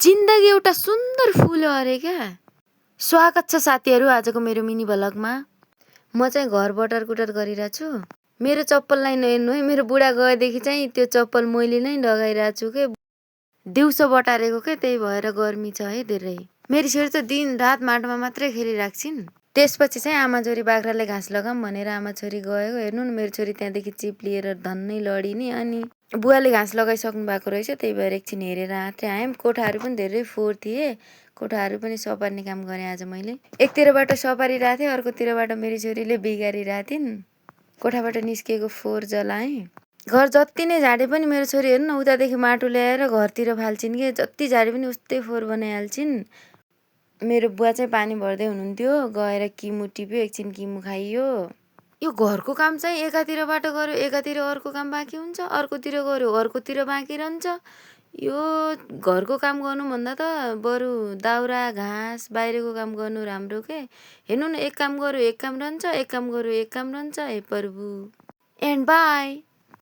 जिन्दगी एउटा सुन्दर फुल हो अरे क्या। स्वागत छ साथीहरू आजको मेरो मिनी भ्लगमा। म चाहिँ घर बटरकुटर गरिरहेको छु। मेरो चप्पललाई नहेर्नु है, मेरो बुढा गएदेखि चाहिँ त्यो चप्पल मैले नै लगाइरहेको छु के। दिउँसो बटारेको के, त्यही भएर गर्मी छ है धेरै। मेरी छोरी त दिन रात माटोमा मात्रै खेलिराख्छिन्। त्यसपछि चाहिँ आमा छोरी बाख्राले घाँस लगाऊँ भनेर आमा छोरी गएको। हेर्नु न मेरो छोरी त्यहाँदेखि चिप लिएर धन्नै लडिनी। अनि बुवाले घाँस लगाइसक्नु भएको रहेछ, त्यही भएर एकछिन हेरेर मात्रै आयौँ। कोठाहरू पनि धेरै फोहोर थिए, कोठाहरू पनि सपार्ने काम गरेँ आज मैले। एकतिरबाट सपारिरहेको थिएँ, अर्कोतिरबाट मेरी छोरीले बिगारिरहेको थिइन्। कोठाबाट निस्किएको फोहोर जलाएँ। घर जति नै झाडे पनि मेरो छोरी हेर्नु न उतादेखि माटो ल्याएर घरतिर फाल्छिन् कि, जति झाडे पनि उस्तै फोहोर बनाइहाल्छिन्। मेरो बुवा चाहिँ पानी भर्दै हुनुहुन्थ्यो, गएर किमु टिप्यो, एकछिन किमु खाइयो। यो घरको काम चाहिँ एकातिरबाट गऱ्यो एकातिर अर्को काम बाँकी हुन्छ, अर्कोतिर गऱ्यो अर्कोतिर बाँकी रहन्छ। यो घरको काम गर्नुभन्दा त बरु दाउरा घाँस बाहिरको काम गर्नु राम्रो के। हेर्नु न एक काम गऱ्यो एक काम रहन्छ, एक काम गऱ्यो एक काम रहन्छ। हे प्रभु। And by.